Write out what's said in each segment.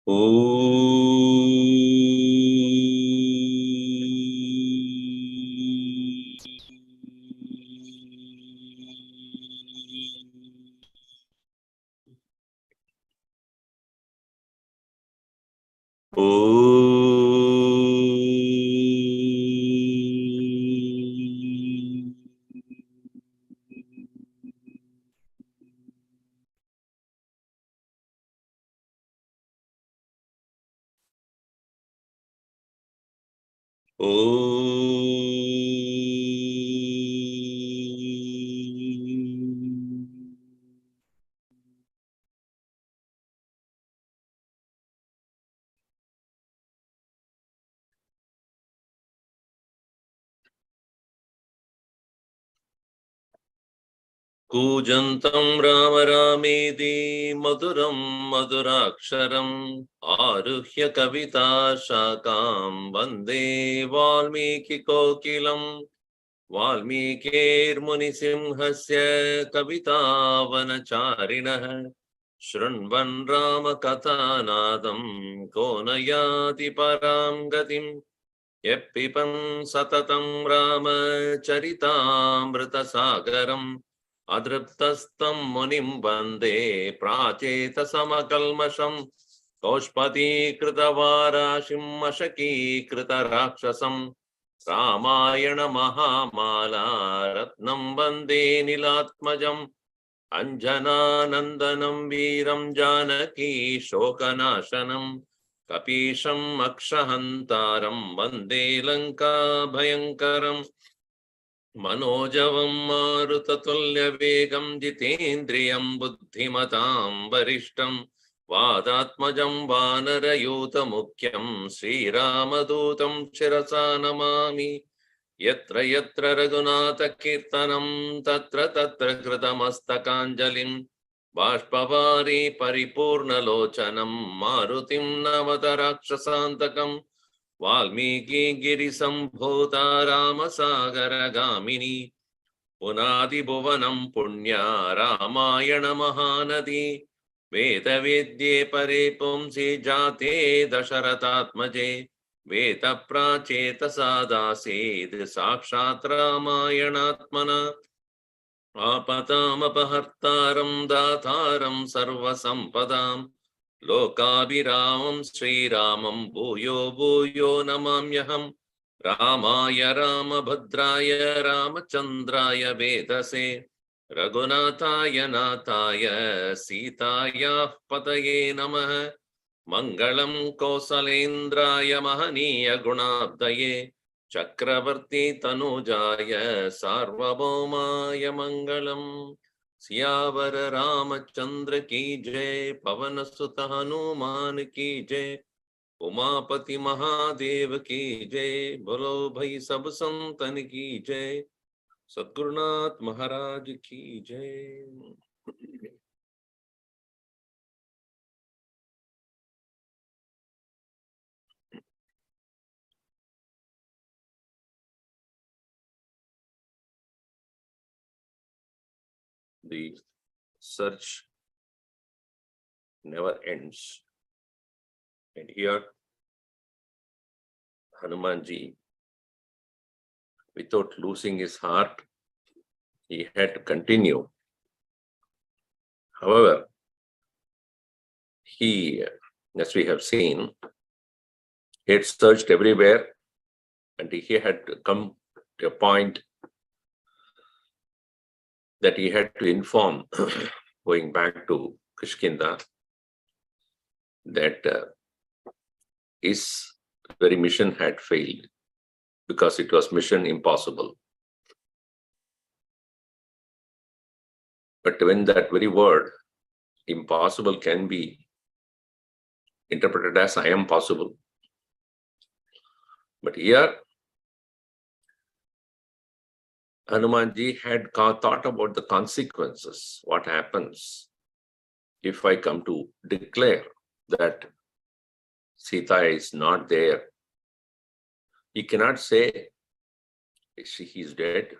Oh. कूजन्तं Ram रामेति मधुरं मधुराक्षरम् आरुह्य कविता शाखां वन्दे वाल्मीकि कोकिलम् वाल्मीकिर्मुनिसिंहस्य कवितावनचारिणः शृण्वन् रामकथानादं को न याति परां गतिम् यः पिबन् सततं रामचरितामृतसागरम् अदृप्तस्तं मुनिं वन्दे प्राचेतसमकल्मषम् कौष्पदीकृतवाराशिं मशकीकृतराक्षसम् रामायण महामाला रत्नं वन्दे नीलात्मजम् अंजनानन्दनं वीरं जानकी शोकनाशनम् कपीशम् अक्षहन्तारं वन्दे लङ्का भयङ्करम् मनोजवं मारुततुल्यवेगं जितेन्द्रियं बुद्धिमतां वरिष्ठं वादात्मजं वानरयूतमुख्यं श्रीरामदूतं शिरसा नमामि यत्र यत्र रघुनाथकीर्तनं तत्र तत्र कृतमस्तकाञ्जलिं बाष्पवारी परिपूर्णलोचनं मारुतिं नमत राक्षसान्तकम् वाल्मीकि गिरिसम्भूता रामसागरगामिनी पुनादिभुवनं पुण्या रामायण महानदी वेदवेद्ये परे पुंसि जाते दशरथात्मजे वेदप्राचेतसादासीद् साक्षात् रामायणात्मना आपतामपहर्तारं दातारं सर्वसम्पदां लोकाभिरामं श्रीरामं भूयो भूयो नमाम्यहम् रामाय रामभद्राय रामचन्द्राय वेदसे रघुनाथाय नाथाय सीतायाः पतये नमः मङ्गलं कौसलेन्द्राय महनीय गुणाब्धये चक्रवर्ती तनुजाय सार्वभौमाय मंगलम सियावर रामचंद्र की जय पवन सुत हनुमान की जय उमापति महादेव की जय बोलो भाई सब संतन की जय सद्गुरुनाथ महाराज की जय। The search never ends. And here, Hanumanji, without losing his heart, he had to continue. However, he, as we have seen, he had searched everywhere and he had come to a point that he had to inform, going back to Kishkinda, that his very mission had failed because it was mission impossible. But when that very word, impossible, can be interpreted as I am possible. But here, Hanumanji had thought about the consequences. What happens if I come to declare that Sita is not there? He cannot say she is dead,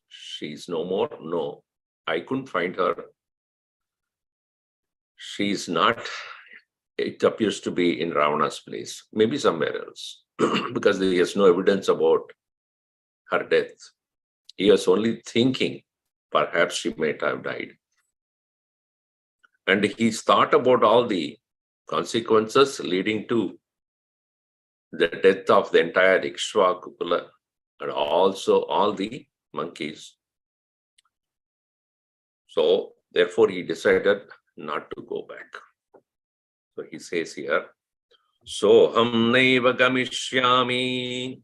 she is no more. No, I couldn't find her. She is not it appears to be in Ravana's place, maybe somewhere else, because there is no evidence about her death. He was only thinking perhaps she might have died. And he thought about all the consequences leading to the death of the entire Ikshvakukula and also all the monkeys. So therefore he decided not to go back. So he says here, Soham naiva gamishyami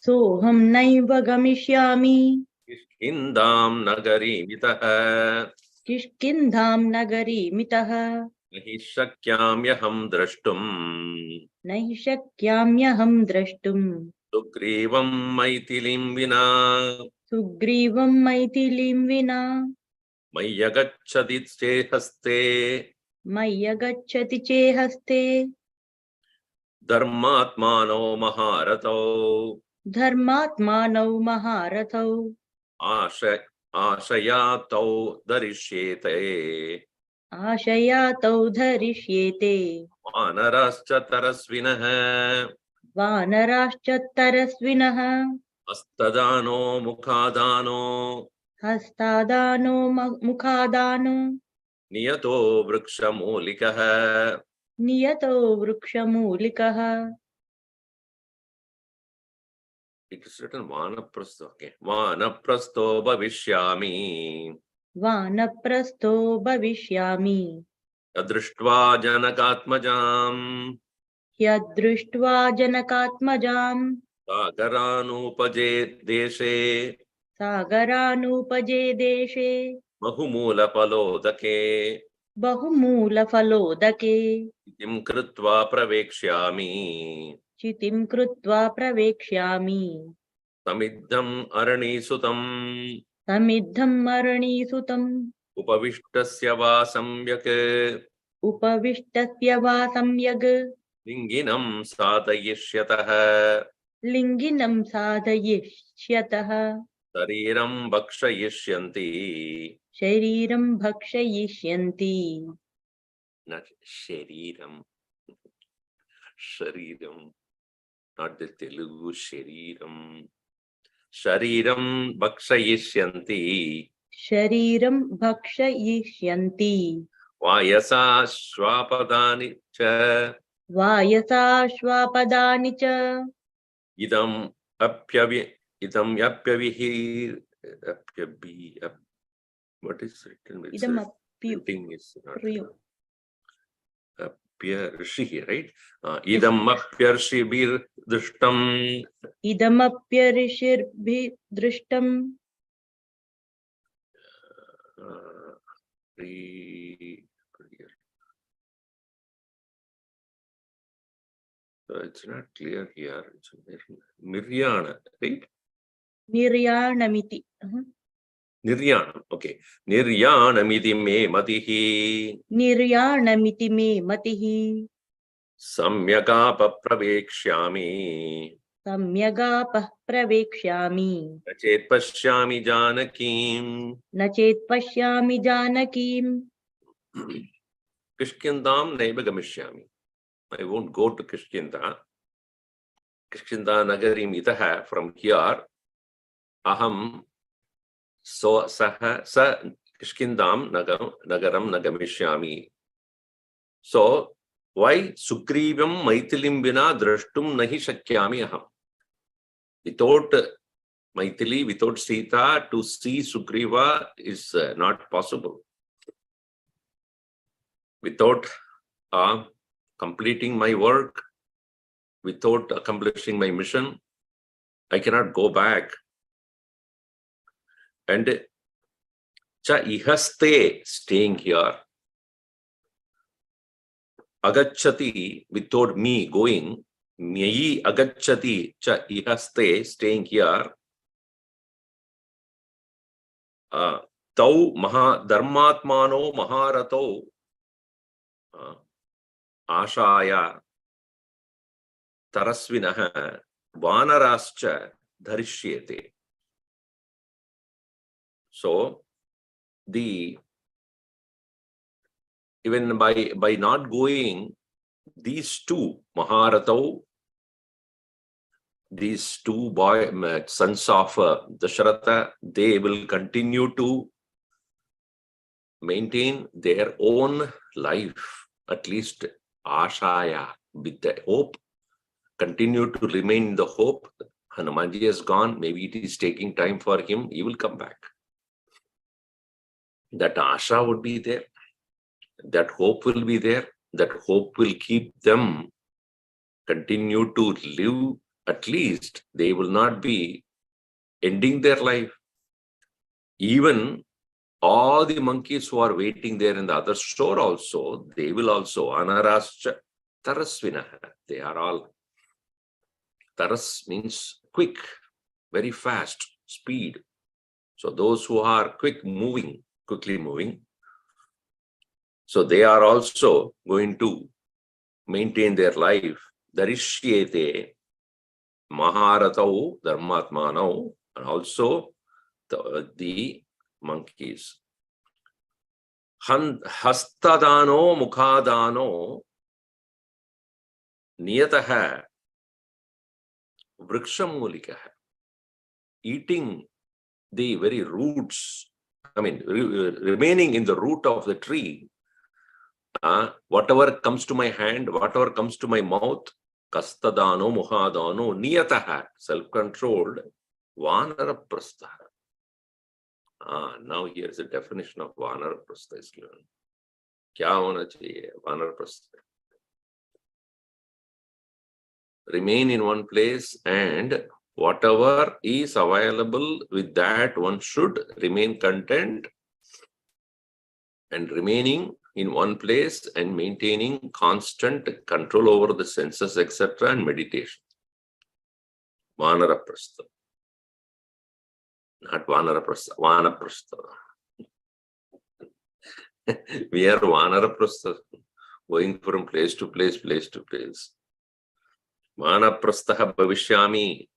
Soham naiva gamishyami Kishkindam nagari mitaha Kishkindham nagari mitaha nahi shakyamyaham drashtum Nahi shakyamyaham drashtum Sugrivam maitilim vina Sugrivam maithilim vina Mayagachadit haste Mayagacchati chehaste Dharmatmano maharato Dharmatmanau maharathau Ashayatau darishyete Ashayatau dharishyete Vanarascha tarasvinah Vanarashchattarasvinaha Astadano mukhadano Hastadano mukhadano Niyato vrikshamulikah. Niyato vrukshamulikaha. It is written Vanaprasto. Okay. Vanaprasto bhavishyami. Vanaprasto bhavishyami Tadrishtva janakatmajam. Yadrishtva janakatmajam Sagaranupajed deshe. Sagaranupajye deshe Mahumula palodake. Bahumula falodake Itim krutva pravekshami. Chitim krutva pravekshyami Samiddham aranisutam. Samidham marani-sutam Upavishtasya va samyak. Upavishtasya va samyag Linginam sadayishyatah. Linginam sadhayishyatah Shariram bhakshayishyanti. Shariram bhakshayishyanti. Not shariram. Shariram. Not the Telugu shariram. Shariram bhakshayishyanti. Shariram bhakshayishyanti. Vayasa shvapadani cha. Vayasa shvapadani cha. Idam yapyavihi. What is written? Idam Printing is not apyu. Apyarshi, right? Idam apyarshibir drishtam. Idam apyarishirbi drishtam. So it's not clear here. It's Miryana, right? Niryanamiti. Niryanam, okay. Niryanamiti me matihi. Niryanamiti me matihi. Samyakapa pravekshami. Samyagapah pravekshyami. Nachet pashyami janakim. Nachet pashyami janakim. Kishkindam naiva gamishyami. I won't go to Kishkinda. Kishkinda nagarim itaha. From here, aham so saha sa Kishkindam nagaram nagamishyami. So why Sugrivam Maithilim vina drashtum nahi shakyami aham. Without Maithili, without Sita, to see Sugriva is not possible. Without completing my work, without accomplishing my mission, I cannot go back. And cha ihaste, staying here. Agachati, without me going. Nyayi agachati cha ihaste, staying here. Tau maha dharmatmano maharato ashaya tarasvinah vanarascha dharishyete. So even by not going, these two, Maharatau, these two sons of Dasharatha, they will continue to maintain their own life, at least Ashaya, with the hope, continue to remain in the hope. Hanumanji has gone, maybe it is taking time for him, he will come back. That Asha would be there, that hope will be there, that hope will keep them continue to live. At least they will not be ending their life. Even all the monkeys who are waiting there in the other store also, they will also, Anarascha Tarasvinaha, they are all, Taras means quick, very fast, speed. So those who are quickly moving, so they are also going to maintain their life. Darishyete Maharatau Dharmatmanau, and also the monkeys. Hastadano Mukhadano Niyataha Vrikshamulikaha, eating the very roots, remaining in the root of the tree. Whatever comes to my hand, whatever comes to my mouth, Kastadano Muhadano Niyataha, self-controlled, Vanaraprastha. Now here is a definition of Vanaraprastha is given. Kya hona chahiye? Vanaraprastha. Remain in one place, and whatever is available, with that one should remain content, and remaining in one place and maintaining constant control over the senses, etc., and meditation. Vanaraprastha. Not Vanaraprastha, Vanaprastha. We are Vanaraprastha, going from place to place, Vanaprastha bhavishyami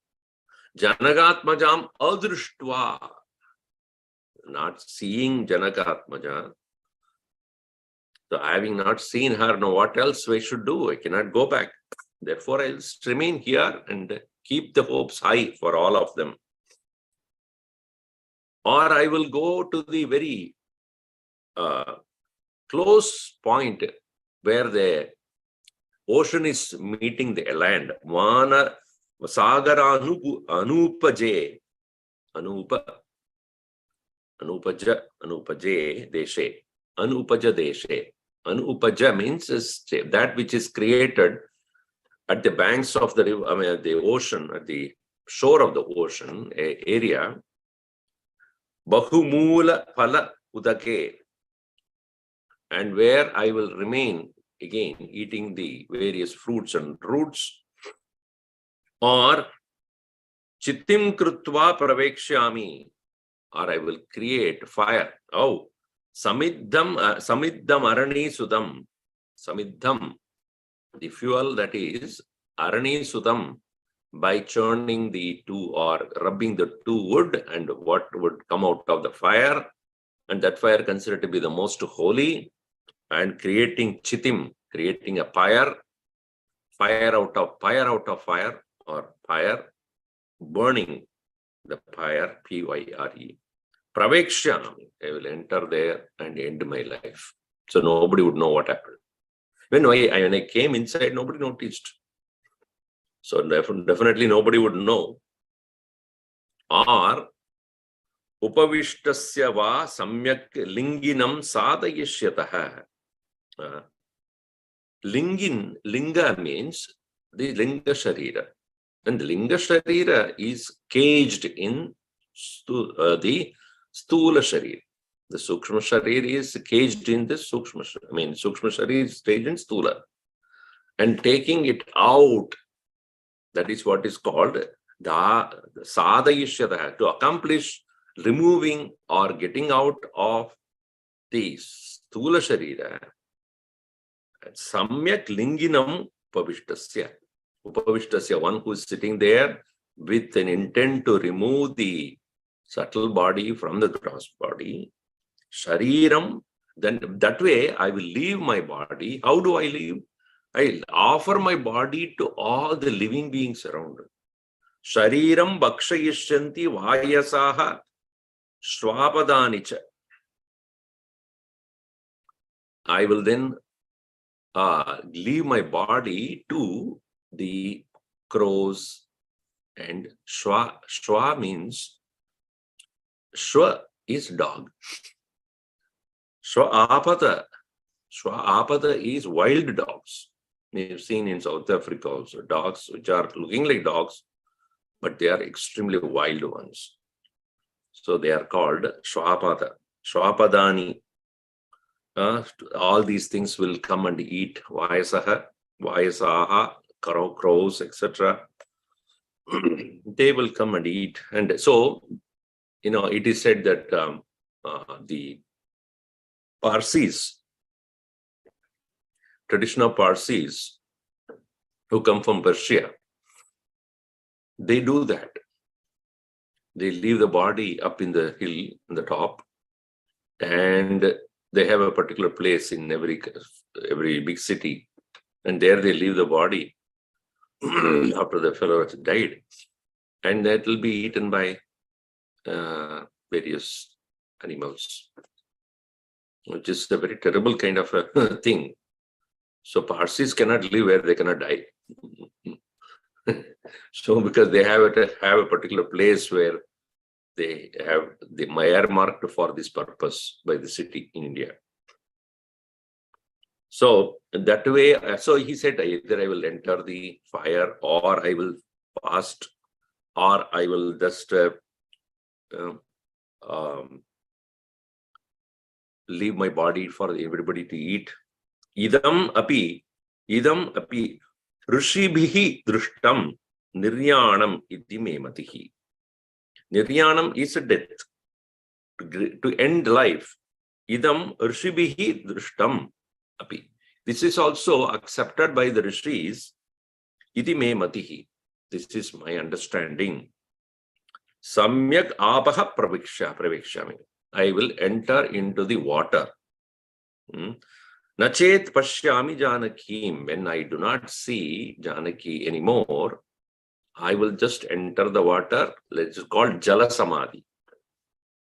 Janagatmajam adrishtva. Not seeing Janakatmaja. So having not seen her, no, what else we should do? I cannot go back. Therefore, I'll remain here and keep the hopes high for all of them. Or I will go to the very close point where the ocean is meeting the land. Vana Sagara Anupaje Deshe. Anupaja Deshe. Anupaja means that which is created at the banks of the river, the ocean, at the shore of the ocean area. Bahumula Phala Udake. And where I will remain again eating the various fruits and roots. Or Chittim Krutva Pravekshyami, or I will create fire. Oh, Samiddham Arani Sudam. Samiddham, the fuel that is Arani Sudam, by churning the two or rubbing the two wood, and what would come out of the fire, and that fire considered to be the most holy, and creating Chitim, creating a fire out of fire, or fire, burning the fire, Pyre. Pravekshyami, I will enter there and end my life. So nobody would know what happened. When I came inside, nobody noticed. So definitely nobody would know. Or Upavishtasya va samyak linginam sadayishyataha. Linga means the Linga Sharira. And the Linga Sharira is caged in the Stula Sharira. The Sukshma Sharira is caged in the Sukshma Sharira. Sukshma Sharira is caged in Stula. And taking it out, that is what is called the Sadayishyata, to accomplish removing or getting out of the Stula Sharira. Samyak Linginam Upavishtasya. Upavishtasya, one who is sitting there with an intent to remove the subtle body from the gross body. Shariram, then that way I will leave my body. How do I leave? I offer my body to all the living beings around. Shariram bhakshayishyanti vayasaha shvapadanicha. I will then leave my body to the crows and shwa. Shwa means, shwa is dog. Shwa apada is wild dogs. We've seen in South Africa also dogs which are looking like dogs, but they are extremely wild ones. So they are called shwapada. Shwapadani. All these things will come and eat. Vayasaha, crows, etc. They will come and eat. And so, it is said that the Parsis, traditional Parsis who come from Persia, they do that. They leave the body up in the hill, in the top, and they have a particular place in every big city, and there they leave the body after the fellow has died, and that will be eaten by various animals, which is a very terrible kind of a thing. So Parsis cannot live where they cannot die. So because they have a particular place where they have the Maya marked for this purpose by the city in India. So that way, so he said, either I will enter the fire, or I will fast, or I will just leave my body for everybody to eat. Idam api rishibhihi drushtam niryanam iti me matihi. Niryanam is a death, to end life. Idam rishibhihi drushtam api. This is also accepted by the rishis. Iti me matihi. This is my understanding. Samyak apaha pravikshami. I will enter into the water. Nachet pashyami Janakim. When I do not see Janaki anymore, I will just enter the water. Let's call Jala Samadhi.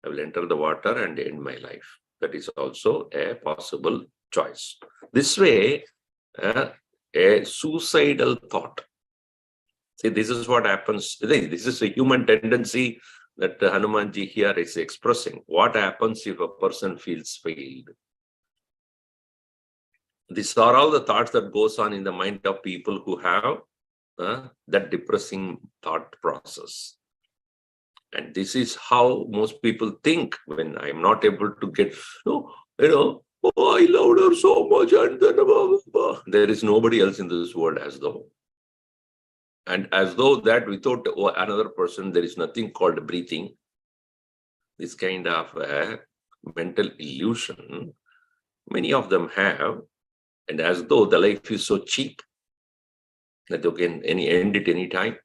I will enter the water and end my life. That is also a possible choice. This way, a suicidal thought. See, this is what happens. This is a human tendency that Hanumanji here is expressing. What happens if a person feels failed? These are all the thoughts that goes on in the mind of people who have that depressing thought process. And this is how most people think when I'm not able to get, oh, I loved her so much, and then there is nobody else in this world as though. And as though that without another person, there is nothing called breathing. This kind of mental illusion, many of them have, and as though the life is so cheap that you can end it any time,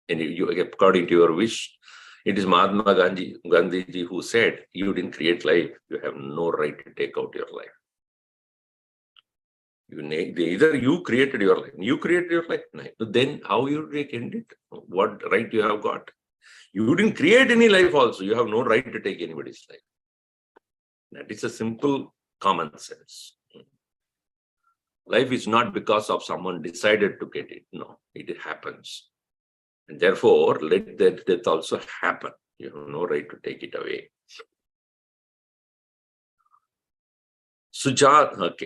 and you, according to your wish. It is Mahatma Gandhiji who said, you didn't create life, you have no right to take out your life. Either you created your life, then how you end it? What right you have got? You didn't create any life also, you have no right to take anybody's life. That is a simple common sense. Life is not because of someone decided to get it. No, it happens. And therefore, let that death also happen. You have no right to take it away.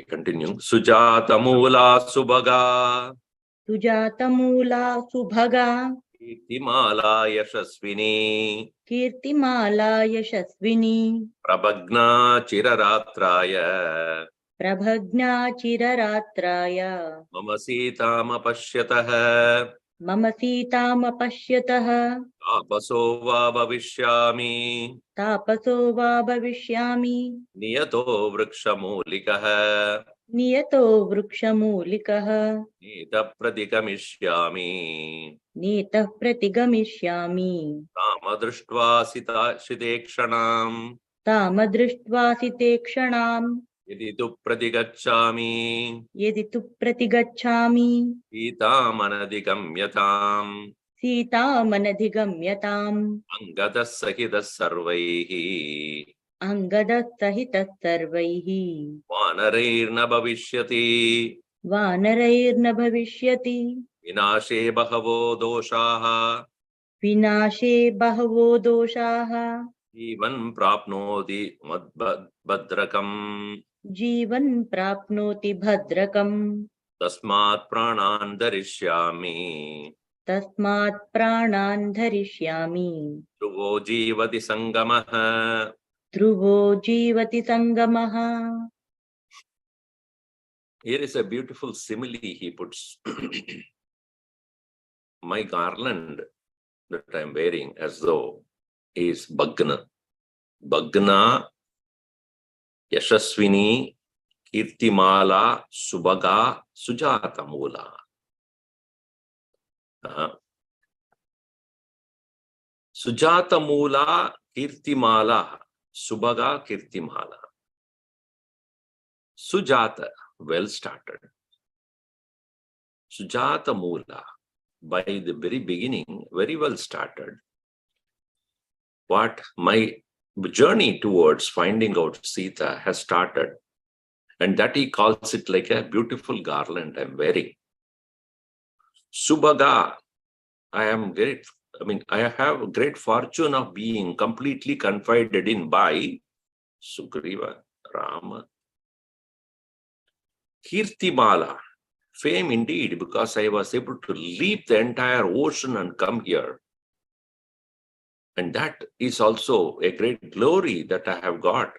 Continue. Sujata Mula Subhaga. Sujata Mula Subhaga. Kirtimala Yashasvini. Kirtimala Yashasvini. Prabhagna Chiraratraya. Prabhagna Chiraratraya. Mama Sitama Pashyataha. Mama Sitama Pashyataha. Tapaso va bhavishyami. Tapaso va bhavishyami. Niyato vrikshamulikaha. Niyato vrikshamulikaha. Nita pratigamishami. Nitah pratigamishami. Tamadrishtva sitekshanam. Tamadrishtva sitekshanam. Yadi tu pratigacchami यदि तु प्रतिगच्छामि सीतामनधिगम्यताम् सीतामनधिगम्यताम् अंगतः सहितः सर्वैः अङ्गदः सहितः सर्वैः वानरैर्न भविष्यति वानरैर्न भविष्यति विनाशे बहवो दोषाः विनाशे बहवो दोषाः जीवन् प्राप्नोति भद्रकम् जीवन् प्राप्नोति भद्रकम् तस्मात् प्राणान् धरिष्यामि तस्मात् प्राणान् धरिष्यामि ध्रुवो जीवति सङ्गमः ध्रुवो जीवति सङ्गमः. Here is a beautiful simile he puts. My garland that I am wearing as though is Bhagna. Bhagna, Yashaswini, Kirtimala, Subhaga, Sujata Mula. Sujata Mula, Kirtimala, Subhaga, Kirtimala. Sujata, well started. Sujata Mula, by the very beginning, very well started. What my journey towards finding out Sita has started, and that he calls it like a beautiful garland I'm wearing. Subhaga, I have great fortune of being completely confided in by Sugriva, Rama. Kirtimala, fame indeed, because I was able to leap the entire ocean and come here. And that is also a great glory that I have got.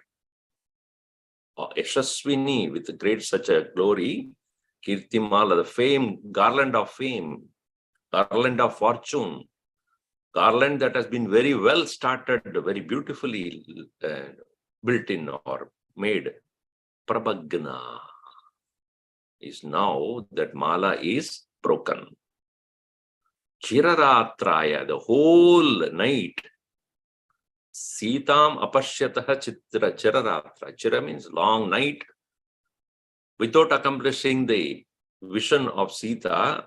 Yashaswini, with great such a glory, Kirtimala, the fame, garland of fame, garland of fortune, garland that has been very well started, very beautifully built in or made. Prabhagna is now that mala is broken. Chiraratraya, the whole night, Sitam apashyataha chitra chiraratra. Chira means long night. Without accomplishing the vision of Sita,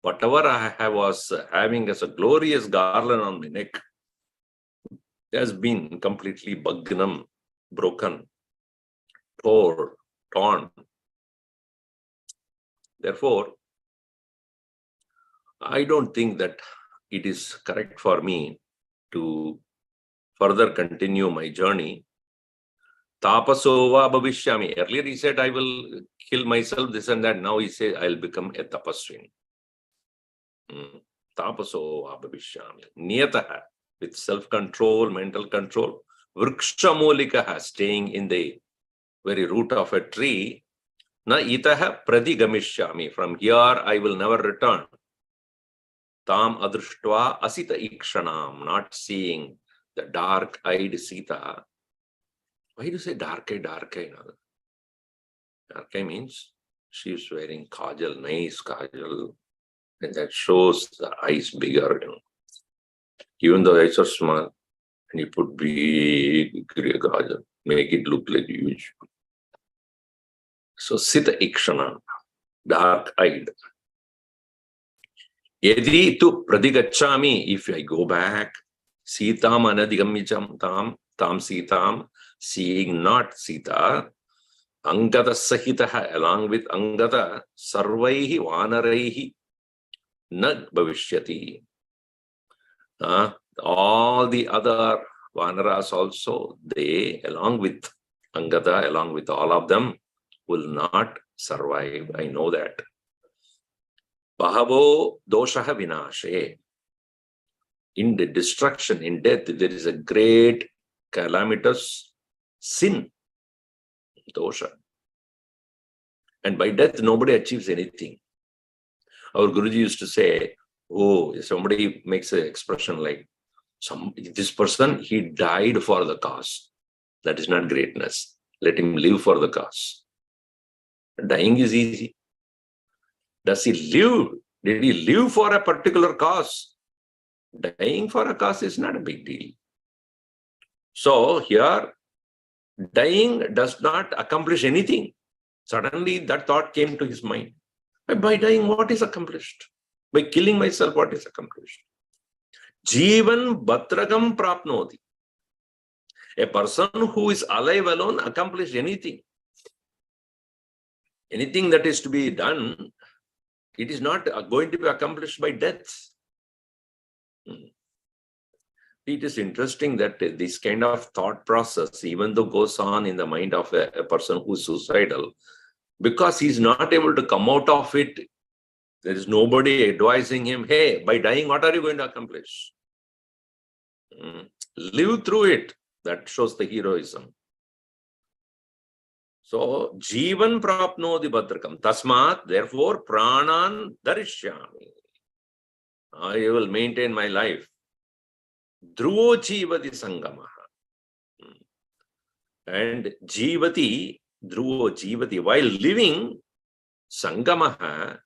whatever I was having as a glorious garland on my neck has been completely bhagnam, broken, torn. Therefore, I don't think that it is correct for me to further continue my journey. Tapaso va bhavishyami. Earlier he said, I will kill myself, this and that. Now he says, I'll become a tapaswin. Tapaso va bhavishyami. Niyataha, with self-control, mental control. Vrikshamolikaha, staying in the very root of a tree. Na itaha pradigamishami. From here I will never return. Tam adrishtva asita ikshanam. Not seeing the dark-eyed Sita. Why do you say dark-eyed? Dark-eyed means she is wearing kajal, nice kajal, and that shows the eyes bigger. Even though eyes are small, and you put big kajal, make it look like huge. So Sita ikshana, dark-eyed. Yadi tu pradigachami, if I go back, Sitam anadigammicham tam Sitam, seeing not Sita, Angada Sahitaha, along with Angada, Sarvaihi Vanaraihi, Nag Bhavishyati. All the other Vanaras also, they, along with Angada, along with all of them, will not survive. I know that. Bahavo doshaha vinashe. In the destruction, in death, there is a great calamitous sin, dosha. And by death, nobody achieves anything. Our Guruji used to say, oh, somebody makes an expression like, this person, he died for the cause. That is not greatness. Let him live for the cause. Dying is easy. Does he live? Did he live for a particular cause? Dying for a cause is not a big deal. So here, dying does not accomplish anything. Suddenly that thought came to his mind. By dying, what is accomplished? By killing myself, what is accomplished? Jivan bhadragam prapnoti. A person who is alive alone accomplishes anything. Anything that is to be done, it is not going to be accomplished by death. It is interesting that this kind of thought process, even though goes on in the mind of a person who is suicidal, because he's not able to come out of it, there is nobody advising him, hey, by dying, what are you going to accomplish? Live through it. That shows the heroism. So, Jivan prapnoti bhadrakam. Tasmat, therefore, pranan darishyami. I will maintain my life. Dhruvo jivati sangamaha. And jivati, dhruvo jivati. While living, sangamaha,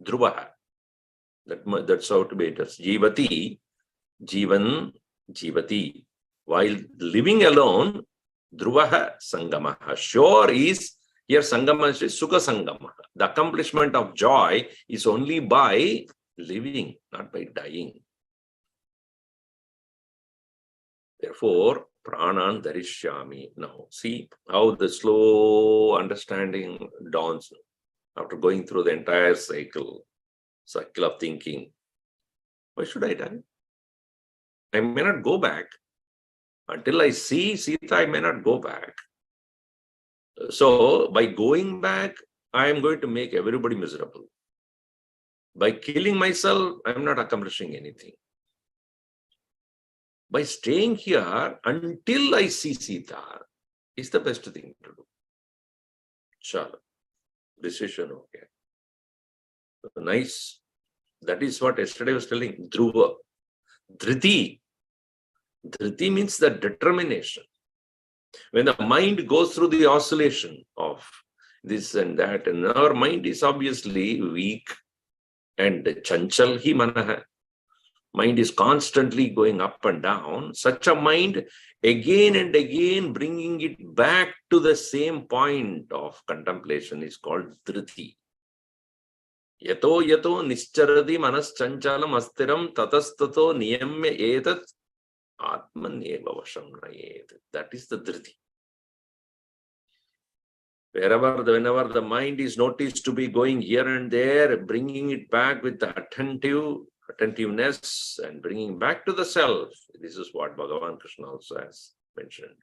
dhruvaha. That's how to be it. Jivati, jivan, jivati. While living alone, dhruvaha sangamaha. Sure is, here sangamaha is sukha sangamaha. The accomplishment of joy is only by living, not by dying. Therefore, pranan darishyami. Now, see how the slow understanding dawns after going through the entire cycle of thinking. Why should I die? I may not go back. Until I see Sita, I may not go back. So, by going back, I am going to make everybody miserable. By killing myself, I am not accomplishing anything. By staying here until I see Sita is the best thing to do. Sure. Decision, okay. Nice. That is what yesterday I was telling. Dhruva. Dhriti. Dhriti means the determination. When the mind goes through the oscillation of this and that, and our mind is obviously weak and chanchal hi manaha. Mind is constantly going up and down. Such a mind, again and again, bringing it back to the same point of contemplation is called dhriti. Yato yato nischaradi manas chanchalam astiram tatastato niyamya etat atmanyeva vasham nayet. That is the dhriti. Whenever the mind is noticed to be going here and there, bringing it back with the attentiveness and bringing back to the self. This is what Bhagavan Krishna also has mentioned.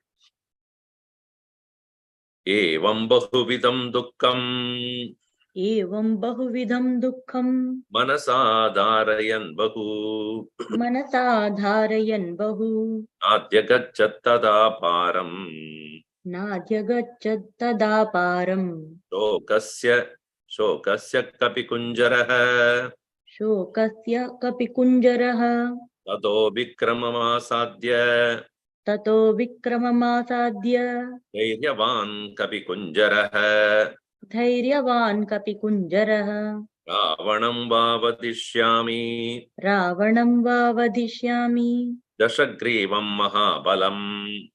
Evam bahuvidam dukkham. Evam bahuvidam dukkham. Manasa dharayan bahu. Manasa dharayan bahu. Nadyagachat tada param. Nadyagachat tada param. Shokasya kapi kunjaraha. Shokasya kapi kunjaraha. Tato vikramamasadya. Tato vikramamasadya. Dhairyavan kapi kunjaraha. Dhairyavan kapi kunjaraha. Ravanam vavadishyami. Ravanam vavadishyami. Dashagrivam mahabalam.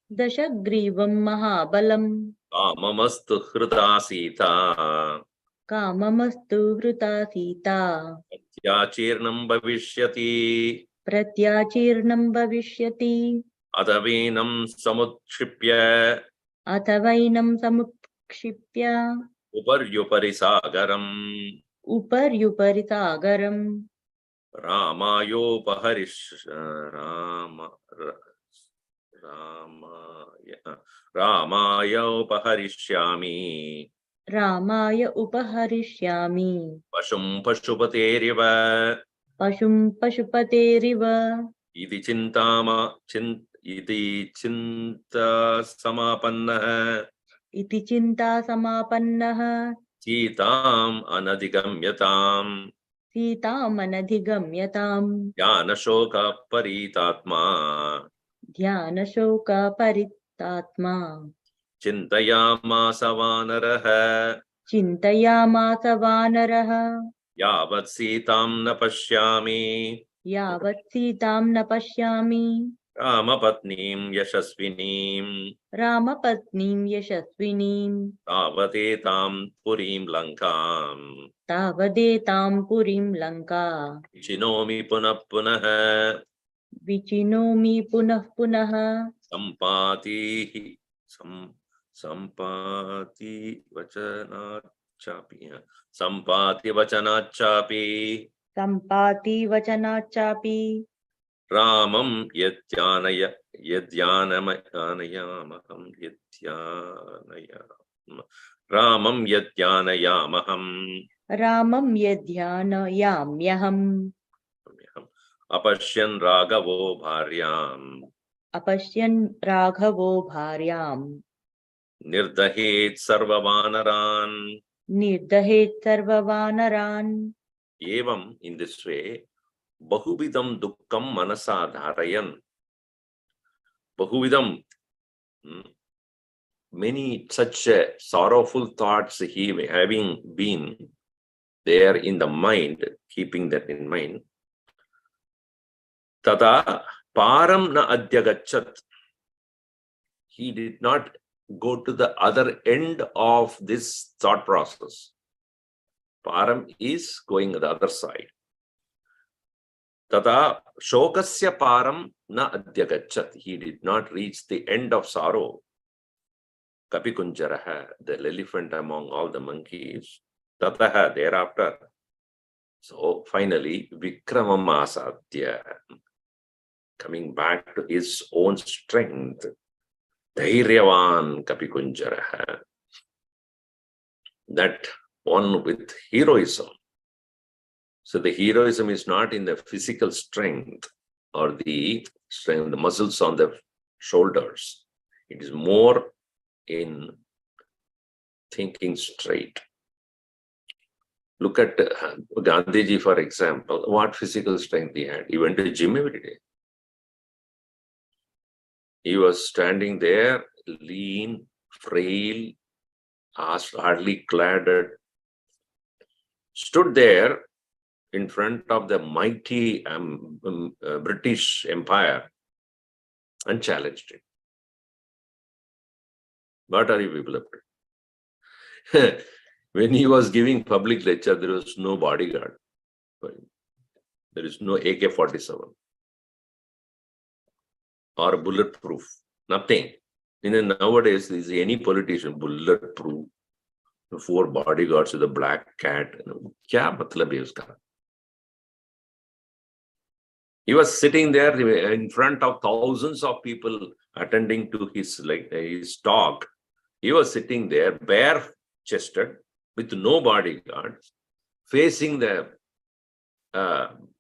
Dashagrivam mahabalam. Kamamastu hrita sita. Kamamastu hrita sita. Pratyachirnam bhavishyati. Pratyachirnam bhavishyati. Adavinam samutshipya. Athavainam samukshipya. Uparyupari sagaram. Uparyupari sagaram. Ramaya upaharishyami. Ramaya upaharishyami. Pashum pashupateriva. Pashum pashupateriva. Iti chinta samapannaha. Iti chinta samapannaha. Sitam anadigamyatam. Sitam anadhigamyatam. Dhyana shoka paritatma. Dhyana shoka paritatma. Chintayamasa vanaraha. Chintayamasa vanaraha. Yavat sitam na pashyami. Yavat sitam na pashyami. Ramapatnim yashasvinim रामपत्नीं यशस्विनीं tavatetam purim lankam तावदेतां पुरीं Lanka chinomi punah punah विचिनोमि पुनः पुनः sampati sampati vachanachapi sampati vachanachapi Sampati वचनाच्चापि Ramam yadyanayamaham yadyanayam Ramam yadyanayamaham रामं यध्यानयाम्यहम् apashyan ragavo bharyam अपश्यन् राघवो भार्याम् nirdahet sarvavanaran. निर्दहेत् सर्ववानरान् Evam, in this way, bahubidam dukkam manasa dharayan. Bahubidam, many such sorrowful thoughts he having been there in the mind, keeping that in mind. Tata param na adyagachat. He did not go to the other end of this thought process. Param is going to the other side. Tata shokasya param na adyagachat. He did not reach the end of sorrow. Kapikunjaraha, the elephant among all the monkeys. Tataha, thereafter. So finally, Vikramamasadya, coming back to his own strength. Dhairyavan Kapikunjaraha. That one with heroism. So the heroism is not in the physical strength or the strength, the muscles on the shoulders. It is more in thinking straight. Look at Gandhiji, for example. What physical strength he had? He went to the gym every day. He was standing there, lean, frail, hardly clad, stood there in front of the mighty British Empire and challenged it. What are you people up to? When he was giving public lecture, there was no bodyguard. There is no AK-47 or bulletproof, nothing. Nowadays, is any politician bulletproof, 4 bodyguards with a black cat? Kya matlab hai uska? He was sitting there in front of thousands of people attending to his talk. He was sitting there bare-chested with no bodyguard, facing the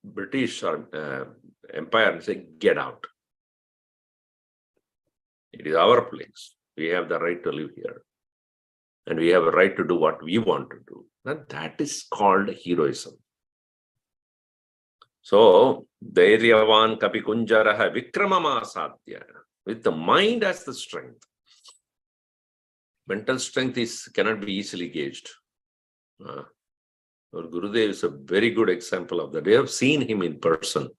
British Empire and saying, "Get out. It is our place. We have the right to live here. And we have a right to do what we want to do." And that is called heroism. So, Dhairyavan Kapikunjaraha Vikramamasadya, with the mind as the strength. Mental strength cannot be easily gauged. Our Gurudev is a very good example of that. We have seen him in person,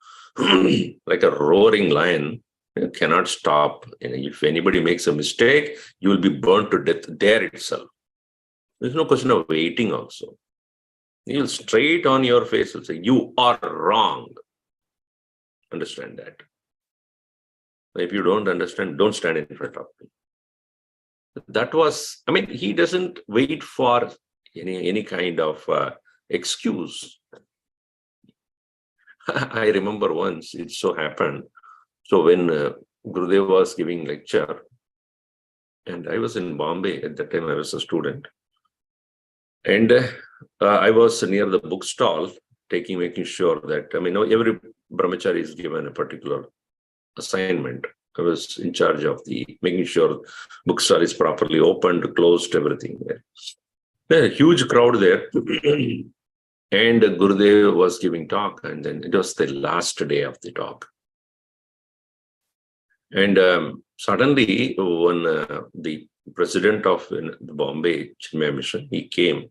like a roaring lion. You cannot stop. If anybody makes a mistake, you will be burnt to death there itself. There's no question of waiting also. He will straight on your face and say, "You are wrong." Understand that. If you don't understand, don't stand in front of me. That was, he doesn't wait for any kind of excuse. I remember once, it so happened. So when Gurudev was giving lecture, and I was in Bombay at that time, I was a student. And I was near the bookstall, making sure that, every brahmachari is given a particular assignment. I was in charge of making sure bookstall is properly opened, closed, everything there. There was a huge crowd there. And Gurudev was giving talk, and then it was the last day of the talk. And suddenly, when the president of the Bombay Chinmaya Mission, he came,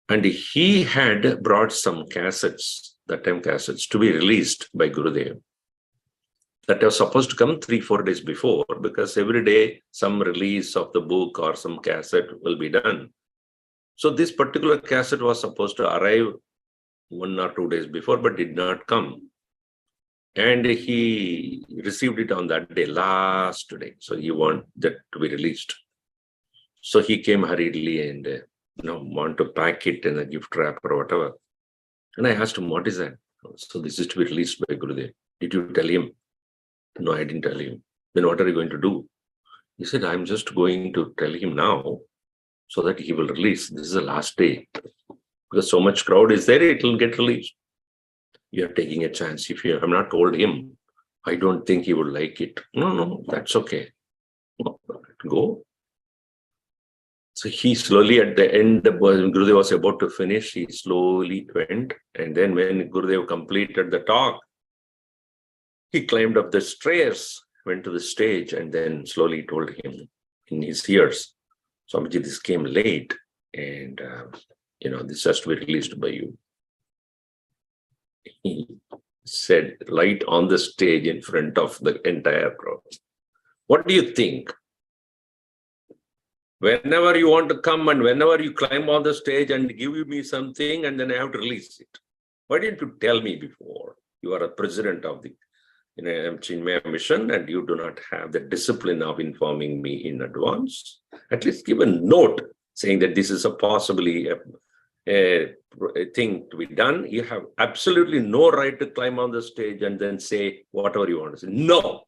and he had brought some cassettes, that time cassettes, to be released by Gurudev. That was supposed to come 3-4 days before, because every day some release of the book or some cassette will be done. So this particular cassette was supposed to arrive 1 or 2 days before, but did not come. And he received it on that day, last day. So he wanted that to be released. So he came hurriedly and want to pack it in a gift wrap or whatever. And I asked him, what is that? So this is to be released by Gurudev. Did you tell him? No, I didn't tell him. Then what are you going to do? He said, I'm just going to tell him now so that he will release. This is the last day. Because so much crowd is there, it will get released. You're taking a chance. If you have not told him, I don't think he would like it. No, that's okay. Go. So he slowly, at the end, when Gurudev was about to finish, he slowly went. And then when Gurudev completed the talk, he climbed up the stairs, went to the stage, and then slowly told him in his ears, Swamiji, this came late, and this has to be released by you. He said right on the stage in front of the entire crowd, what do you think? Whenever you want to come and whenever you climb on the stage and give me something, and then I have to release it. Why didn't you tell me before? You are a president of the Chinmaya Mission, and you do not have the discipline of informing me in advance. At least give a note saying that this is a possibly a thing to be done. You have absolutely no right to climb on the stage and then say whatever you want to say. No.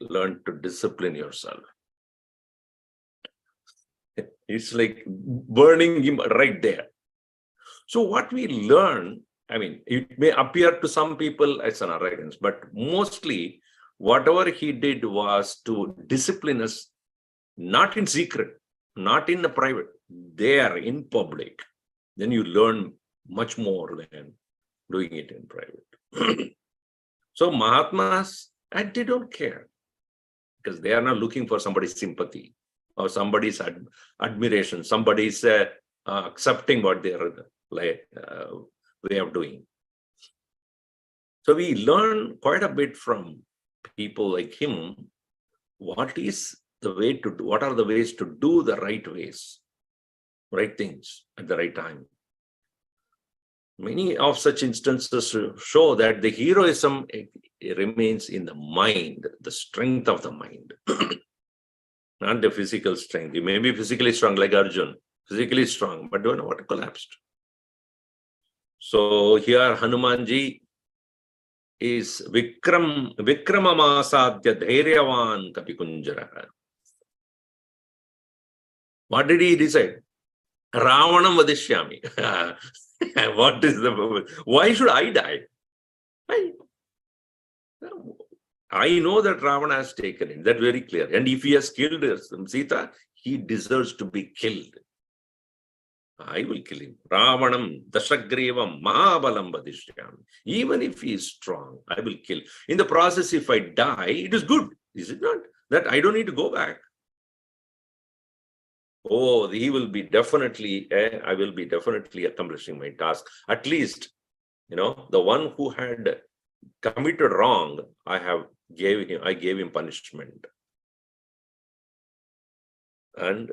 Learn to discipline yourself. It's like burning him right there. So what we learn, it may appear to some people as an arrogance, but mostly whatever he did was to discipline us, not in secret, not in the private, there in public. Then you learn much more than doing it in private. So Mahatmas, and they don't care, because they are not looking for somebody's sympathy or somebody's admiration, somebody's accepting what they are way of doing. So we learn quite a bit from people like him. What are the ways to do the right things at the right time? Many of such instances show that the heroism remains in the mind, the strength of the mind, not the physical strength. You may be physically strong like Arjun, physically strong, but don't know what collapsed. So here Hanumanji is Vikramasadya Dhairyavan Kapikunjara. What did he decide? Ravanam Vadishyami. What is why should I die? I know that Ravana has taken it. That's very clear. And if he has killed Sita, he deserves to be killed. I will kill him. Ravanam Dashagrivam Mahabalam Vadishyami. Even if he is strong, I will kill. In the process, if I die, it is good. Is it not? That I don't need to go back. Oh, he will be definitely, I will be definitely accomplishing my task. At least, the one who had committed wrong, I gave him punishment. And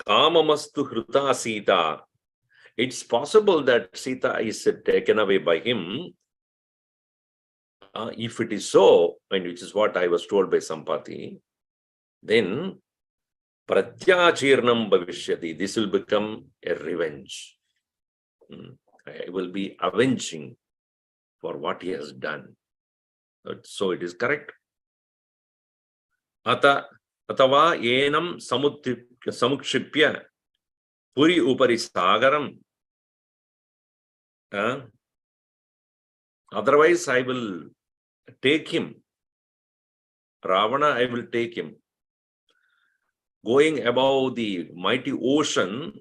Kamamastu Hruta Sita. It's possible that Sita is taken away by him. If it is so, and which is what I was told by Sampati, then Pratyachirnam Bhavishyati. This will become a revenge. I will be avenging for what he has done. So it is correct. Atava enam samukshipya puri upari sagaram. Otherwise, I will take him. Ravana, I will take him. Going above the mighty ocean,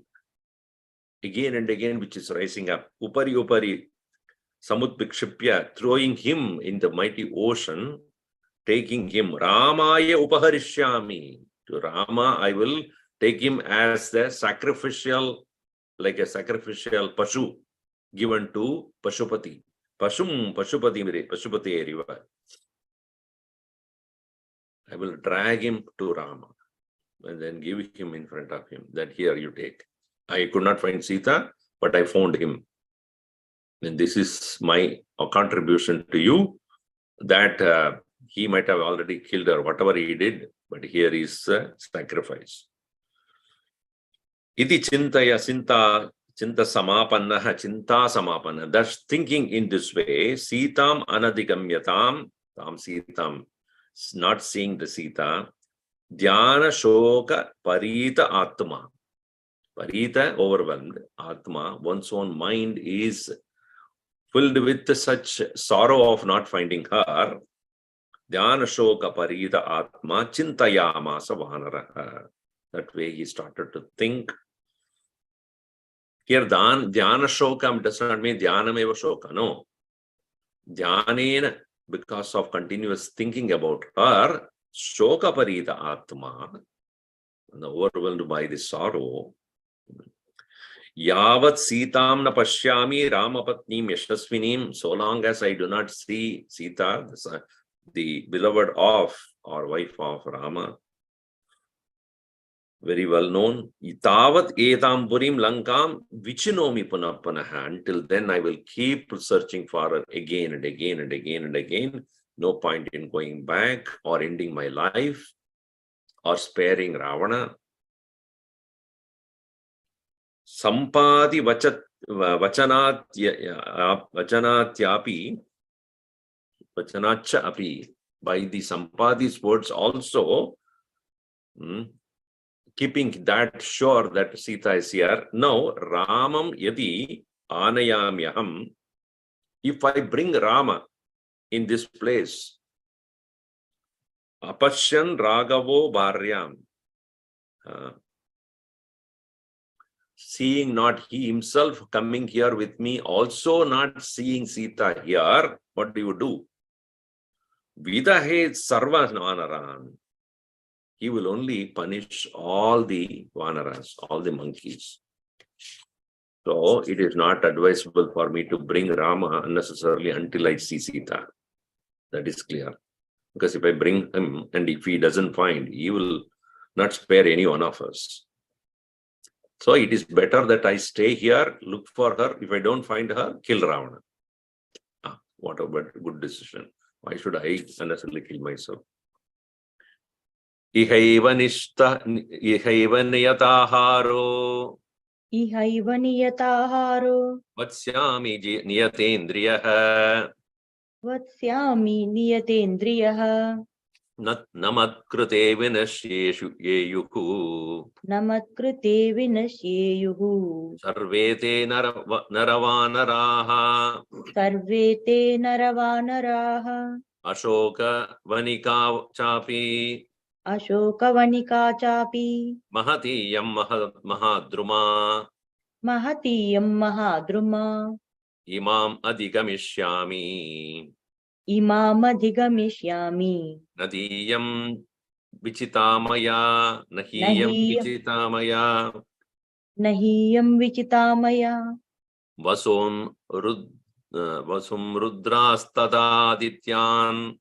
again and again, which is rising up. Upari samudvikshipya, throwing him in the mighty ocean, taking him. Ramaya upaharishyami. To Rama, I will take him as the sacrificial, like a sacrificial pashu given to Pashupati. Pashum Pashupati Riva. I will drag him to Rama and then give him in front of him that here you take. I could not find Sita, but I found him. And this is my contribution to you, that he might have already killed her, whatever he did, but here is sacrifice. Iti chintaya chinta samapanna. Thus thinking in this way, Sitam anadigamyatam, tam Sitam, not seeing the Sita, dhyana shoka parita atma. Parita, overwhelmed, atma, one's own mind is filled with such sorrow of not finding her. Dhyana shoka parita atma chintayamasa vanaraha. That way he started to think. Here dhyana shokam does not mean dhyanameva shoka. No. Dhyanena, because of continuous thinking about her, shoka parita atma, overwhelmed by the sorrow. Yavat Sitam na pashyami Ramapatnim Yashasvinim. So long as I do not see Sita, the beloved of or wife of Rama, very well known. Tavat etam purim lankam vichinomi punapanaha. Until then I will keep searching for her again and again and again and again. No point in going back or ending my life or sparing Ravana. Sampadi vachanacha api. By the Sampadi's words also, keeping that sure that Sita is here. Now, Ramam yadi anayamyaham. If I bring Rama in this place, apashyan ragavo bharyam. Seeing not he himself coming here with me, also not seeing Sita here, what do you do? Vidahe sarva vanaran. He will only punish all the vanaras, all the monkeys. So it is not advisable for me to bring Rama unnecessarily until I see Sita. That is clear. Because if I bring him and if he doesn't find, he will not spare any one of us. So it is better that I stay here, look for her. If I don't find her, kill Ravana. What a good decision. Why should I unnecessarily kill myself? Ihaiva niyataharo. Ihaiva niyataharo. Vatsyami niyatendriyaha. Vatsyami niyatendriyaha. Namatkrute vinashyeyuhu. Namatkrute vinashyeyuhu. Sarvete naravanaraha. Sarvete naravanaraha. Ashoka vanika chapi. Ashoka vanika chapi. Mahatiyam mahadruma. Mahatiyam mahadruma. Imam adhigamishyami. Imam adhigamishyami. Nadiyam vichitamaya. Nahiyam vichitamaya. Nahiyam vichitamaya. Vasum rudrastadadityan.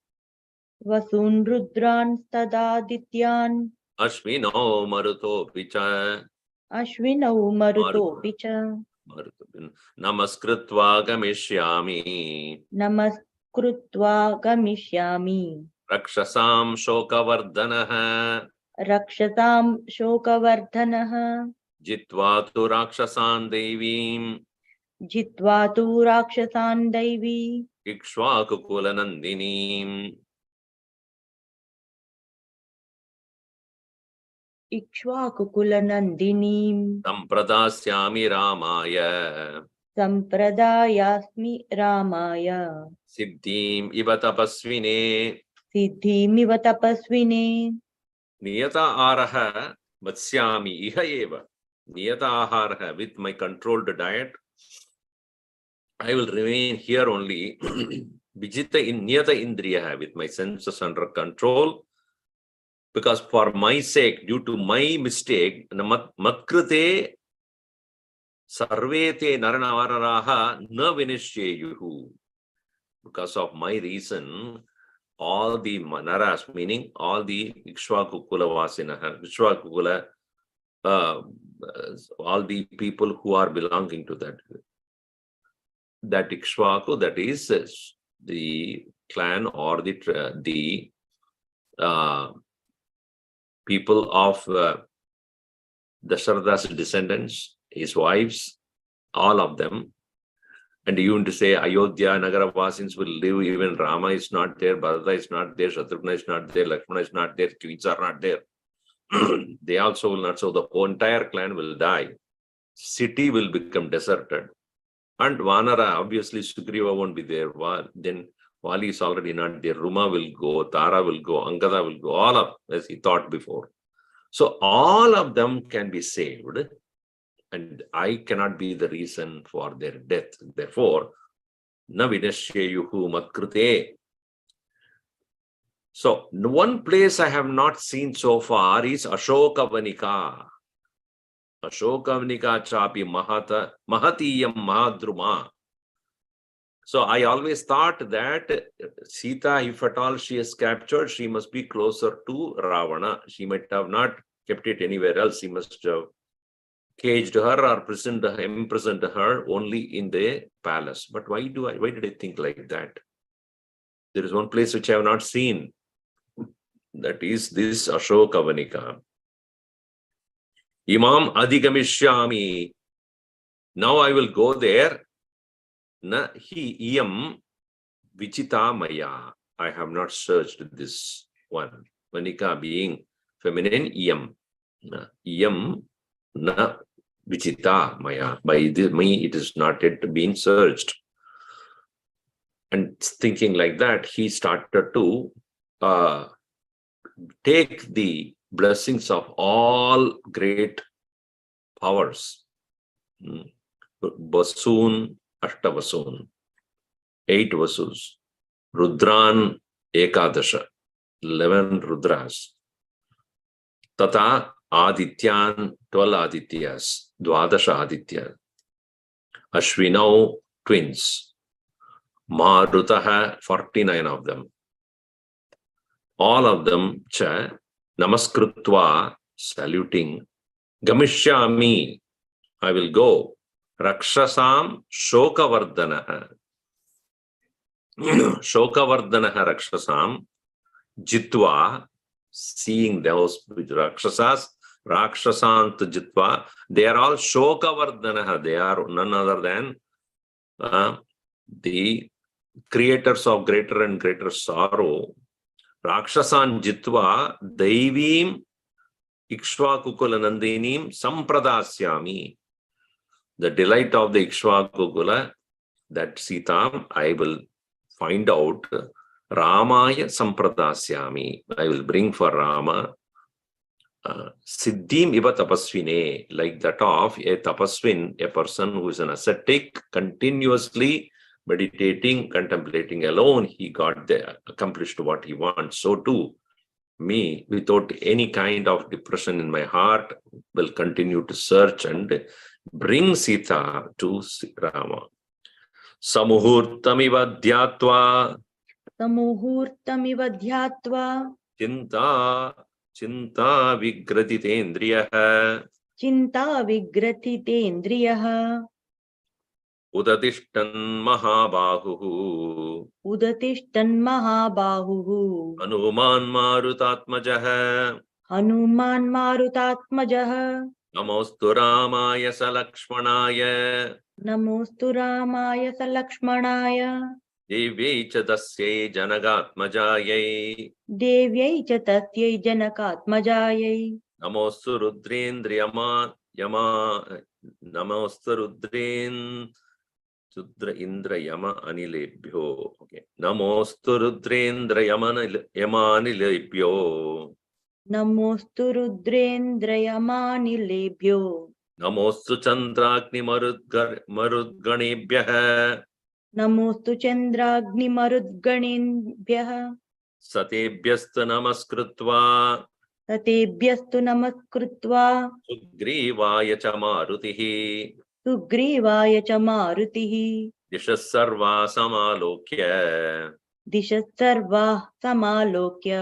Vasun rudran stadadityan. Ashvino maruto picha. Ashvinau maruto picha. Namaskritva gamishyami. Namaskritva gamishyami. Rakshasam shokavardhanaha. Rakshasam shokavardhanaha. Jitva tu rakshasan devim. Jitva tu rakshasan daivi. Ikshvakukula nandinim. Ikshvakukula nandinim. Sampradasyami Ramaya. Sampradayasmi Ramaya. Siddhim iva tapasvine. Siddhimiva tapasvine. Niyata araha vatsyami iha eva. Niyata aharaha, with my controlled diet, I will remain here only. Vijita in niyata indriyaha, with my senses under control. Because for my sake, due to my mistake, matkrite sarvete naranavaraha na vinishyeyu. because of my reason, all the Naras, meaning all the Ikshvakukula Vasinaha, Ikshvakukula, all the people who are belonging to that Ikshvaku, that is the clan or the people of Dasharatha's descendants, his wives, all of them. And even to say Ayodhya, Nagara Vasins will live, even Rama is not there, Bharata is not there, Shatrugna is not there, Lakshmana is not there, twins are not there. They also will not, so the whole entire clan will die. City will become deserted. And Vanara, obviously Sugriva won't be there. Then Vali is already not there. Ruma will go, Tara will go, Angada will go, all of, as he thought before. So all of them can be saved. And I cannot be the reason for their death. Therefore, na vinashyayuhu matkrute. So, one place I have not seen so far is Ashokavanika. Ashokavanika chapi mahatiyam mahadruma. So, I always thought that Sita, if at all she is captured, she must be closer to Ravana. She might have not kept it anywhere else. She must have caged her or imprisoned her only in the palace. But why did I think like that? There is one place which I have not seen. That is this Ashokavanika. Imam Adhigamishyami. Now I will go there. Na hi iyam vichita maya. I have not searched this one. Vanika being feminine, iyam. Iyam na vichita maya. By me, it is not yet been searched. And thinking like that, he started to take the blessings of all great powers. Vasun, Ashtavasun, 8 Vasus, Rudran, Ekadasha, 11 Rudras, Tata Adityan, 12 Adityas, Dwadasha Aditya, Ashvinau, twins, Marutaha, 49 of them. All of them, cha, namaskritva, saluting, Gamishyami, I will go, Rakshasam, Shokavardhanaha, Shokavardhanaha Rakshasam, Jitva, seeing those with Rakshasas, Rakshasant Jitva, they are all Shokavardhanaha, they are none other than the creators of greater and greater sorrow. Rakshasan Jitva, Daivim, Ikshvakukula Nandinim, Sampradasyami. The delight of the Ikshvakukula, that Sita, I will find out. Ramaya Sampradasyami. I will bring for Rama Siddhim iva tapasvine, like that of a tapasvin, a person who is an ascetic, continuously meditating, contemplating alone, he got there, accomplished what he wants. So too, me, without any kind of depression in my heart, will continue to search and bring Sita to Rama. Samuhurtamiva dhyatva. Samuhurtamiva dhyatva. Chinta vigratitendriyaha. Chinta vigratitendriyaha. Udadishtan mahabahuhu. Udadishtan mahabahuhu. Hanuman marutatmajaha. Hanuman marutatmajaha. Namostu Ramaya Salakshmanaya. Namostu Ramaya Salakshmanaya. Devyai cha tasye janagatmajayai. Devyai cha tasyai janakatmajayai. Namostu Rudrendriyama Yama. Namostu Rudra Indra Yama Anilebhyo. Okay. Namostu Rudrendra Yama Anilebhyo. Namostu Rudrendrayamanilebhyo. Namostu Chandragni Marudganebhyaha. Namostu Chandragni Marudganebhyaha. Satebhyastu Namaskritva. Tatebhyastu namaskritva. Sugrivaya cha Marutihi. Sugrivaya cha Marutihi. Dishas sarva samalokya दिशः सर्वाः समालोक्य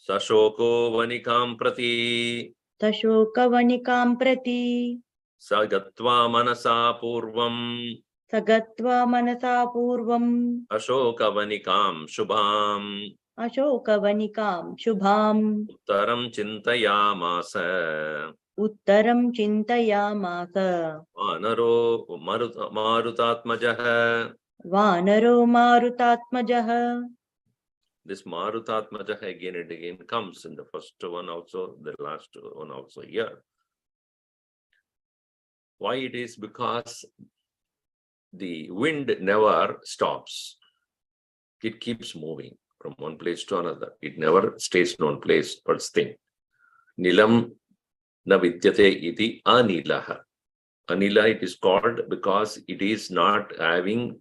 sashoko vanikam prati सशोकवनिकां प्रति sagatva manasa purvam स गत्वा मनसा पूर्वम् ashoka vanikam shubham अशोकवनिकां शुभाम् uttaram chintayamasa उत्तरं चिन्तयामास anaro marutatmajah. वानरो मारुतात्मजः. This Marutatmaja again and again comes in the first one also, the last one also here. Why it is? Because the wind never stops. It keeps moving from one place to another. It never stays in one place. First thing. Nilam na vidyate iti anilaha. Anila it is called because it is not having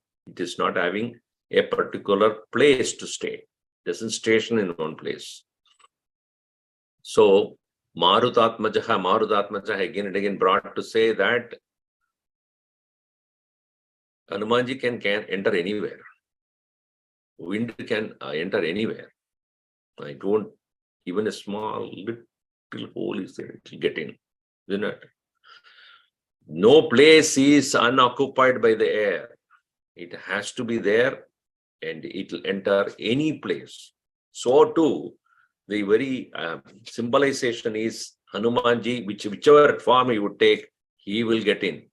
a particular place to stay. Doesn't station in one place. So Marutatmaja again and again brought to say that Hanumanji can enter anywhere. Wind can enter anywhere. I don't, even a small little hole is there, it will get in. Isn't it? No place is unoccupied by the air. It has to be there and it will enter any place. So too, the very symbolization is Hanumanji, whichever form he would take, he will get in.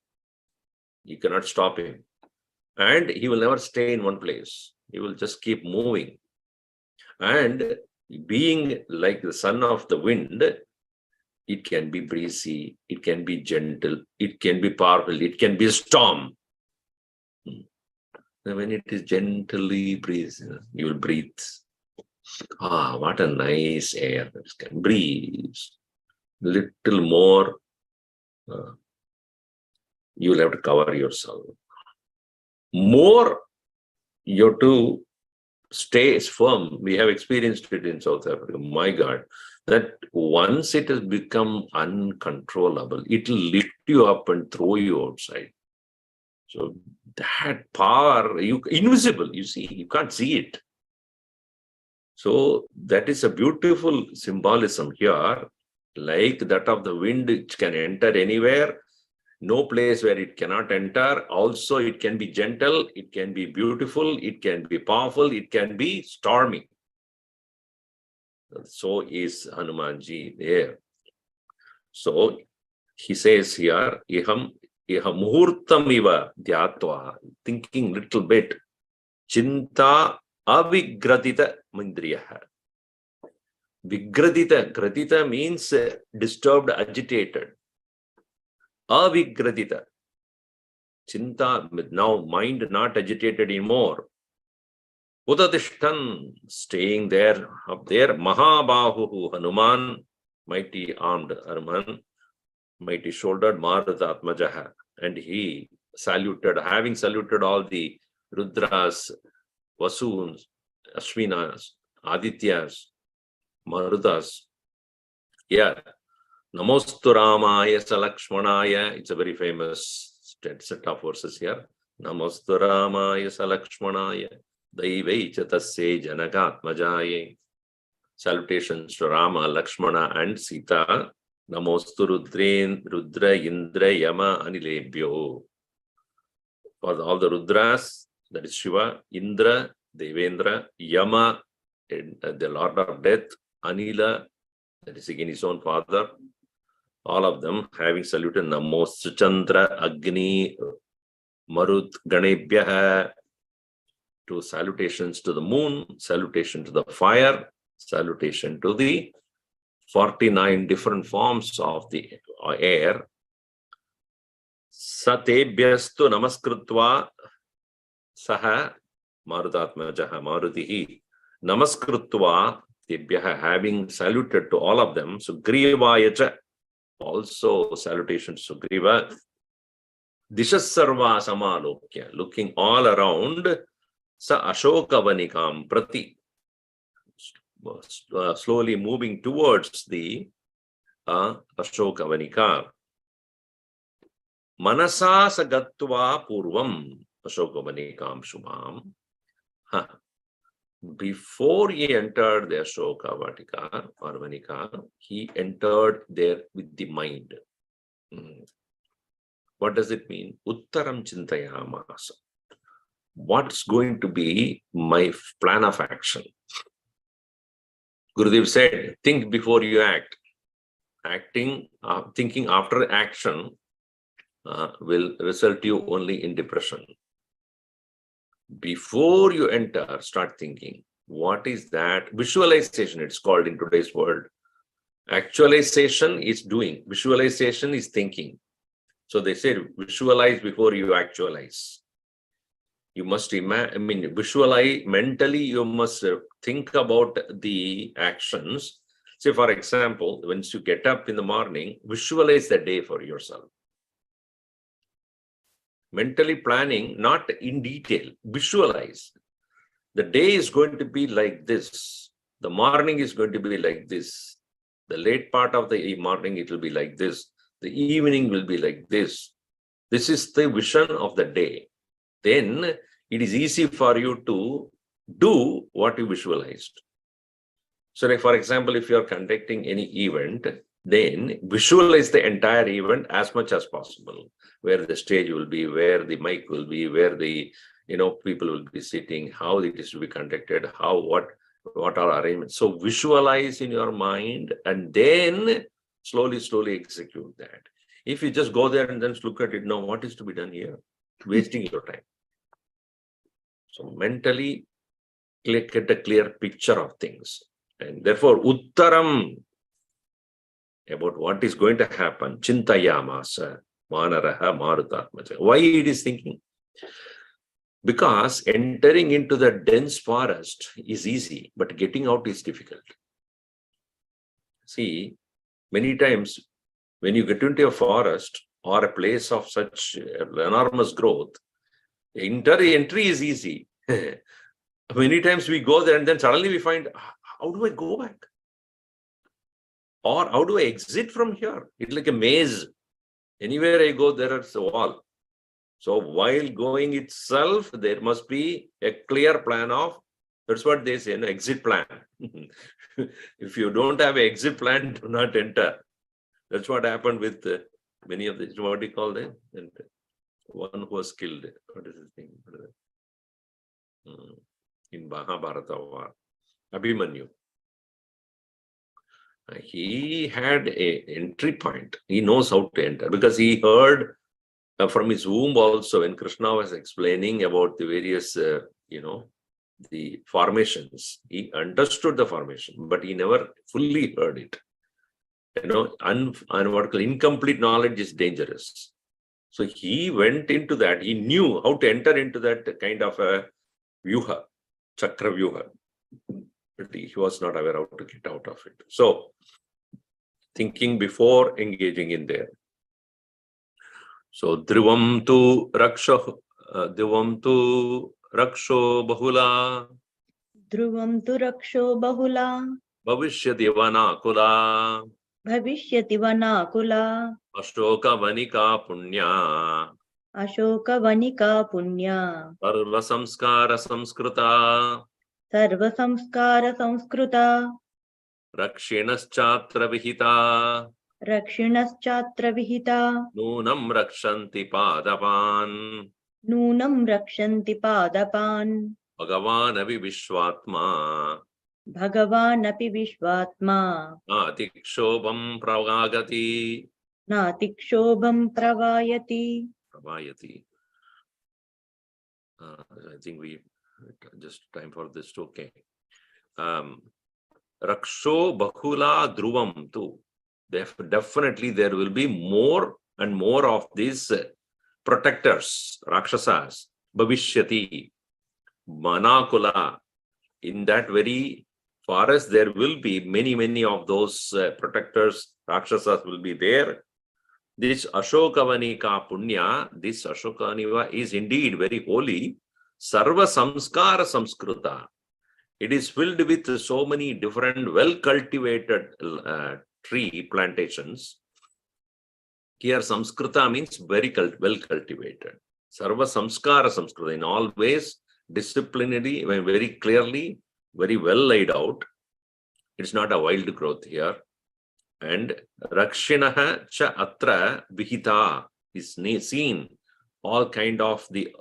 You cannot stop him. And he will never stay in one place. He will just keep moving. And being like the son of the wind, it can be breezy, it can be gentle, it can be powerful, it can be a storm. When it is gently breezy, you will breathe. Ah, what a nice air. Breathe. Little more, you will have to cover yourself. More, you have to stay firm. We have experienced it in South Africa. My God, that once it has become uncontrollable, it will lift you up and throw you outside. So that power, invisible, you see, you can't see it. So that is a beautiful symbolism here, like that of the wind, which can enter anywhere, no place where it cannot enter. Also, it can be gentle, it can be beautiful, it can be powerful, it can be stormy. So is Hanumanji there. So he says here, Iham muhurtam iva dhyatva, thinking little bit, chinta avigradita mindriyaha. Gradita means disturbed, agitated. Avigradita. Chinta, now mind not agitated anymore. Udadishtan, staying there, up there. Mahabahu, Hanuman, mighty armed Hanuman, mighty shouldered Marutatmajaha. And he saluted, having saluted all the Rudras, Vasuns, Ashwinas, Adityas, Marutas. Yeah. Namostu Ramaya Salakshmanaya. It's a very famous set of verses here. Namostu Ramaya Salakshmanaya. Daivai Chatasya Janagatmajaye. Salutations to Rama, Lakshmana, and Sita. Namostu Rudra, Indra, Yama, Anilebhyo. For all the Rudras, that is Shiva, Indra, Devendra, Yama, the Lord of Death, Anila, that is again his own father. All of them having saluted Namo Suchandra, Agni, Marut, Ganebhyaha, to salutations to the moon, salutation to the fire, salutation to the 49 different forms of the air. Satebhyastu namaskritva saha Marutatmajaha Marutihi namaskritva tebhyaha, having saluted to all of them. Sugrivayacha, also salutations to Sugriva. Dishasarva samalokya, looking all around. Sa Ashokavanikam prati, slowly moving towards the Ashokavanika. Manasa sagatva purvam, Ashoka Vanikam Shubham. Huh. Before he entered the Ashoka Vatika or Vanika, he entered there with the mind. What does it mean? Uttaram Chintayamasa. What's going to be my plan of action? Gurudev said, think before you act. Thinking after action will result you only in depression. Before you enter, start thinking. What is that? Visualization, it's called in today's world. Actualization is doing. Visualization is thinking. So they say, visualize before you actualize. You must visualize mentally, you must think about the actions. Say, for example, once you get up in the morning, visualize the day for yourself. Mentally planning, not in detail, visualize. The day is going to be like this. The morning is going to be like this. The late part of the morning, it will be like this. The evening will be like this. This is the vision of the day. Then it is easy for you to do what you visualized. So like, for example, if you are conducting any event, then visualize the entire event as much as possible, where the stage will be, where the mic will be, where the people will be sitting, how it is to be conducted, what are arrangements. So visualize in your mind and then slowly execute that. If you just go there and then look at it, no, what is to be done here? Wasting your time. So mentally get a clear picture of things. And therefore, Uttaram, about what is going to happen, Chintayamasa, Manaraha Marutatmaja. Why it is thinking? Because entering into the dense forest is easy, but getting out is difficult. See, many times when you get into a forest or a place of such enormous growth, entry is easy. Many times we go there and then suddenly we find, how do I go back? Or how do I exit from here? It's like a maze. Anywhere I go, there is a wall. So while going itself, there must be a clear plan of, that's what they say, an exit plan. If you don't have an exit plan, do not enter. That's what happened with many of the, what do you call them? One who was killed. What is his name? In Mahabharata war, Abhimanyu. He had an entry point. He knows how to enter because he heard from his womb also when Krishna was explaining about the various, the formations. He understood the formation, but he never fully heard it. Incomplete knowledge is dangerous. So he went into that. He knew how to enter into that kind of a vyuha, chakra vyuha. But he was not aware how to get out of it. So, thinking before engaging in there. So, Dhruvam tu raksho bahula. Dhruvam tu raksho bahula. Bhavishyati vanakula. Bhavishyati vanakula. Ashoka vanika punya. Ashoka vanika punya. Sarva samskara samskruta. Sarva samskara samskruta. Rakshinaschatra vihita. Rakshinaschatra vihita. Nunam rakshanti padapan. Nunam rakshanti padapan. Bhagavan api vishwatma. Bhagavan api vishwatma. Natikshobham pravagati. Natikshobham pravayati. Pravayati. I think we just time for this too. Okay. Raksho bahula dhruvam too. Definitely there will be more and more of these protectors, rakshasas, bhavishyati, manakula. In that very forest, there will be many of those protectors, rakshasas will be there. This Ashokavanika Punya, this Ashokavanika is indeed very holy. Sarva Samskara Samskruta. It is filled with so many different well-cultivated tree plantations. Here Samskrita means very well cultivated. Sarva Samskara Samskrita, in all ways, disciplinary, very clearly, very well laid out. It's not a wild growth here. And Rakshinaha cha atra vihita is seen. All kind of the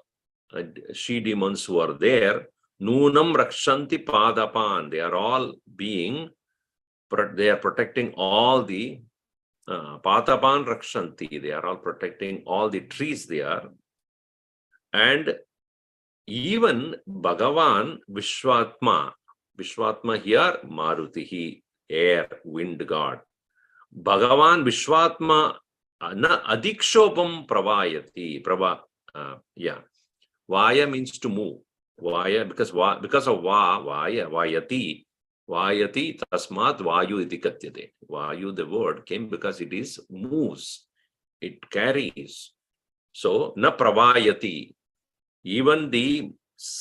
she demons who are there, Nunam Rakshanti Padapan. They are all they are protecting all the Padapan Rakshanti. They are all protecting all the trees there. And even Bhagavan Vishwatma here, Marutihi, air, wind god. Bhagavan Vishwatma na adikshopam pravayati. Vaya means to move. Vaya, because of Vaya, Vayati. Vayati tasmat Vayu iti katyate. Vayu, the word, came because it is moves. It carries. So, na pravayati. Even the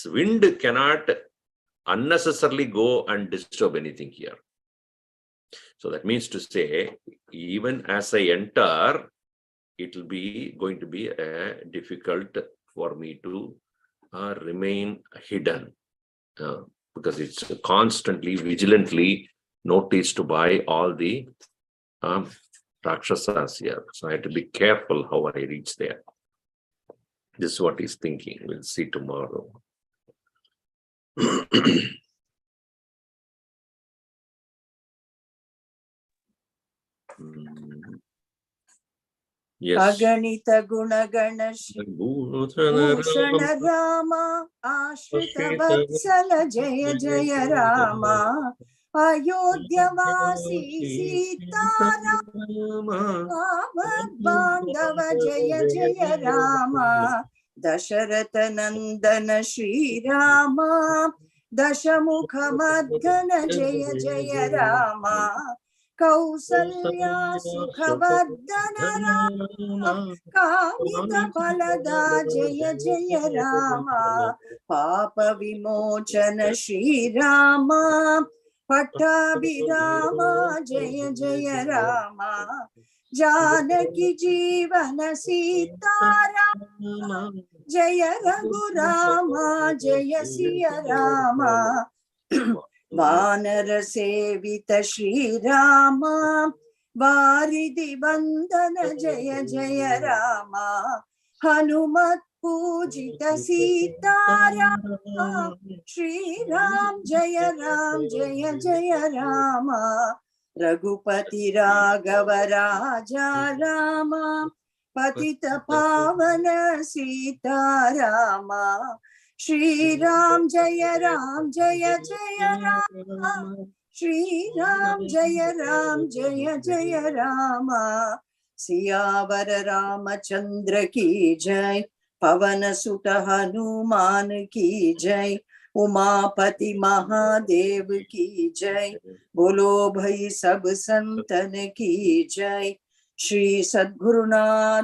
wind cannot unnecessarily go and disturb anything here. So that means to say, even as I enter, it will be going to be difficult for me to remain hidden because it's constantly, vigilantly noticed by all the Rakshasas here. So I have to be careful how I reach there. This is what he's thinking. We'll see tomorrow. Yes. Aganita Gunagana Bhushan Rama Ashrita Vatsala Jaya Jaya Rama Ayodhya Vasi Sita Rama Bandhava Jaya Jaya Rama Dasharatha Nandana Shri Rama Dashamukha Madgana Jaya Jaya Rama Kausalya Sukhavardhana Rama Kamita Phalada Jaya Jaya Rama Papa Vimochana Shri Rama Pattabhirama Jaya Jaya Rama Janaki Jivana Sita Rama Jaya Raghurama Jaya Siya Rama Vanara Sevita Shri Rama Varidhi Bandhana Jaya Jaya Rama Hanumat Pujita Sita Rama Shri Ram Jaya Jaya Rama Raghupati Raghava Raja Rama Patita Pavana Sita Rama Shri Ram Jaya Rama Shri Ram Jaya Jaya Rama Siyavara Ramachandra ki jai Pavana Sutta Hanuman ki jai Umapati Mahadev ki jai Bolo Bhai Sab Santan ki jai Shri Sadgurunath